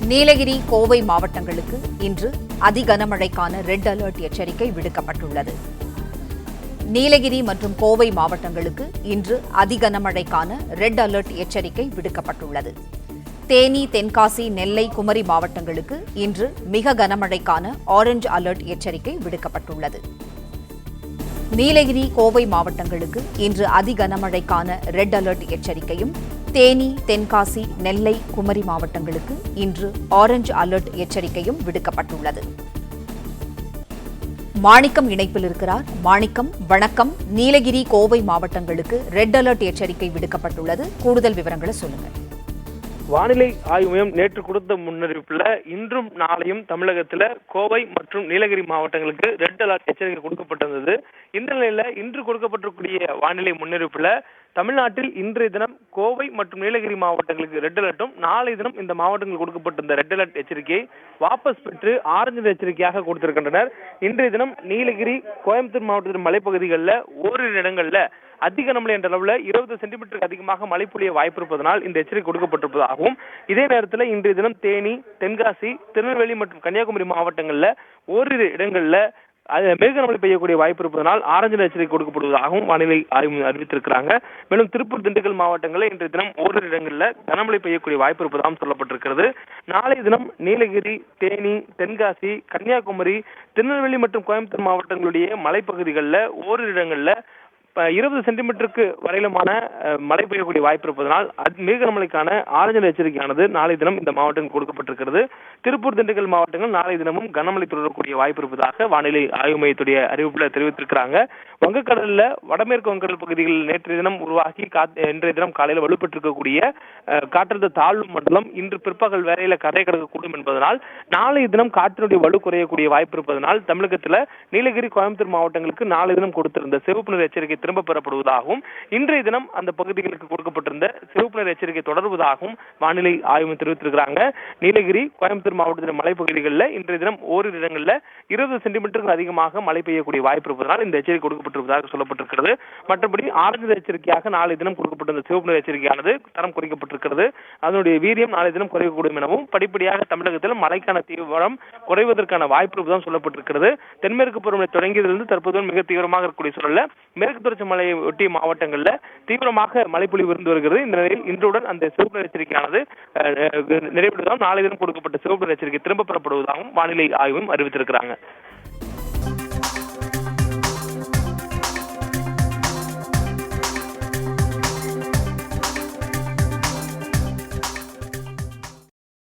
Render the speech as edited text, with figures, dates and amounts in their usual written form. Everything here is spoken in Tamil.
நீலகிரி, கோவை மாவட்டங்களுக்கு இன்று அதிகனமழைக்கான ரெட் அலர்ட் எச்சரிக்கை விடுக்கப்பட்டுள்ளது. நீலகிரி மற்றும் கோவை மாவட்டங்களுக்கு இன்று அதிகனமழைக்கான ரெட் அலர்ட் எச்சரிக்கை விடுக்கப்பட்டுள்ளது. தேனி, தென்காசி, நெல்லை, குமரி மாவட்டங்களுக்கு இன்று மிக கனமழைக்கான ஆரஞ்சு அலர்ட் எச்சரிக்கை விடுக்கப்பட்டுள்ளது. நீலகிரி, கோவை மாவட்டங்களுக்கு இன்று அதிகனமழைக்கான ரெட் அலர்ட் எச்சரிக்கையும், தேனி, தென்காசி, நெல்லை, குமரி மாவட்டங்களுக்கு இன்று ஆரஞ்சு அலர்ட் எச்சரிக்கையும் விடுக்கப்பட்டுள்ளது. மாணிக்கம் இணைப்பில் இருக்கிறார். மாணிக்கம், வணக்கம். நீலகிரி, கோவை மாவட்டங்களுக்கு ரெட் அலர்ட் எச்சரிக்கை விடுக்கப்பட்டுள்ளது. கூடுதல் விவரங்களை சொல்லுங்க. வானிலை ஆய்வு மையம் நேற்று கொடுத்த முன்னறிவிப்புல இன்றும் நாளையும் தமிழகத்துல கோவை மற்றும் நீலகிரி மாவட்டங்களுக்கு ரெட் அலர்ட் எச்சரிக்கை கொடுக்கப்பட்டிருந்தது. இந்த நிலையில இன்று கொடுக்கப்பட்டிருக்கூடிய வானிலை முன்னறிவிப்புல தமிழ்நாட்டில் இன்றைய தினம் கோவை மற்றும் நீலகிரி மாவட்டங்களுக்கு ரெட் அலர்ட்டும், நாளை தினம் இந்த மாவட்டங்களுக்கு கொடுக்கப்பட்டிருந்த ரெட் அலர்ட் எச்சரிக்கையை வாபஸ் பெற்று ஆரஞ்சு எச்சரிக்கையாக கொடுத்திருக்கின்றனர். இன்றைய தினம் நீலகிரி, கோயம்புத்தூர் மாவட்டத்தின் மலைப்பகுதிகளில் ஓரிரு இடங்கள்ல அதிக கனமழை என்ற அளவுல 20 சென்டிமீட்டருக்கு அதிகமாக மழை பொழிய வாய்ப்பு இருப்பதனால் இந்த எச்சரிக்கை கொடுக்கப்பட்டிருப்பதாகவும், இதே நேரத்தில் இன்றைய தினம் தேனி, தென்காசி, திருநெல்வேலி மற்றும் கன்னியாகுமரி மாவட்டங்கள்ல ஓரிரு இடங்கள்ல மிக கனமழை பெய்யக்கூடிய வாய்ப்பு இருப்பதனால் ஆரஞ்சு எச்சரிக்கை கொடுக்கப்படுவதாகவும் வானிலை ஆய்வு அறிவித்திருக்கிறாங்க. மேலும் திருப்பூர், திண்டுக்கல் மாவட்டங்களில் இன்றைய தினம் ஓரிரு இடங்களில் கனமழை பெய்யக்கூடிய வாய்ப்பு இருப்பதாகவும் சொல்லப்பட்டிருக்கிறது. நாளைய தினம் நீலகிரி, தேனி, தென்காசி, கன்னியாகுமரி, திருநெல்வேலி மற்றும் கோயம்புத்தூர் மாவட்டங்களுடைய மலைப்பகுதிகளில் ஓரிரு இடங்களில் 20 சென்டிமீட்டருக்கு வரையிலுமான மழை பெய்யக்கூடிய வாய்ப்பு இருப்பதனால் மிக கனமழைக்கான ஆரஞ்சு எச்சரிக்கையானது நாளை தினம் இந்த மாவட்டங்கள் கொடுக்கப்பட்டிருக்கிறது. திருப்பூர், திண்டுக்கல் மாவட்டங்கள் நாளை தினமும் கனமழை தொடரக்கூடிய வாய்ப்பு இருப்பதாக வானிலை ஆய்வு மையத்துடைய அறிவிப்புல தெரிவித்திருக்கிறாங்க. வங்கக்கடலில் வடமேற்கு வங்கக்கடல் பகுதிகளில் நேற்றைய தினம் உருவாகி இன்றைய தினம் காலையில் வலுப்பெற்றிருக்கக்கூடிய காற்றழுத்த தாழ்வு மண்டலம் இன்று பிற்பகல் வேளையில கரை கடக்கக்கூடும் என்பதனால் நாளைய தினம் காற்றினுடைய வலு குறையக்கூடிய வாய்ப்பு இருப்பதனால் தமிழகத்தில் நீலகிரி, கோயம்புத்தூர் மாவட்டங்களுக்கு நாளை தினம் கொடுத்திருந்த சிவப்பு நிற எச்சரிக்கை திரும்ப பெறப்படுவதாகவும், இன்றைய தினம் அந்த பகுதிகளுக்கு கொடுக்கப்பட்டிருந்த சிவப்பு நிற எச்சரிக்கை தொடர்வதாகவும் வானிலை ஆய்வு தெரிவித்திருக்கிறாங்க. நீலகிரி, கோயம்புத்தூர் மாவட்டத்தின் மலைப்பகுதிகளில் இன்றைய தினம் ஓரிரு இடங்களில் 20 சென்டிமீட்டருக்கு அதிகமாக மழை பெய்யக்கூடிய வாய்ப்பு இருப்பதனால் இந்த எச்சரிக்கை கொடுக்கப்பட்டிருப்பதாக சொல்லப்பட்டிருக்கிறது. மற்றபடி ஆரஞ்சு எச்சரிக்கையாக நாளை தினம் கொடுக்கப்பட்டிருந்த சிவப்பு நிற எச்சரிக்கையானது தரம் குறைக்கப்பட்டிருக்கிறது. அதனுடைய வீரியம் நாளை தினம் குறையக்கூடும் எனவும், படிப்படியாக தமிழகத்தில் மழைக்கான தீவிரம் குறைவதற்கான வாய்ப்பு இருப்பதாக சொல்லப்பட்டிருக்கிறது. தென்மேற்கு பருவமழை தொடங்கியதிலிருந்து தற்போது மிக தீவிரமாக இருக்கக்கூடிய சூழல்ல மேற்கு தொடர்ச்சி மலையை ஒட்டிய மாவட்டங்களில் தீவிரமாக மழைப்பொழிவு இருந்து வருகிறது. இந்த நிலையில் இன்றுடன் அந்த சிவப்பு நிற எச்சரிக்கையானது நிறைவேறுவதாகவும், நாளை தினம் கொடுக்கப்பட்ட சிவப்பு நிற எச்சரிக்கை திரும்ப பெறப்படுவதாகவும் வானிலை ஆய்வும் அறிவித்திருக்கிறாங்க.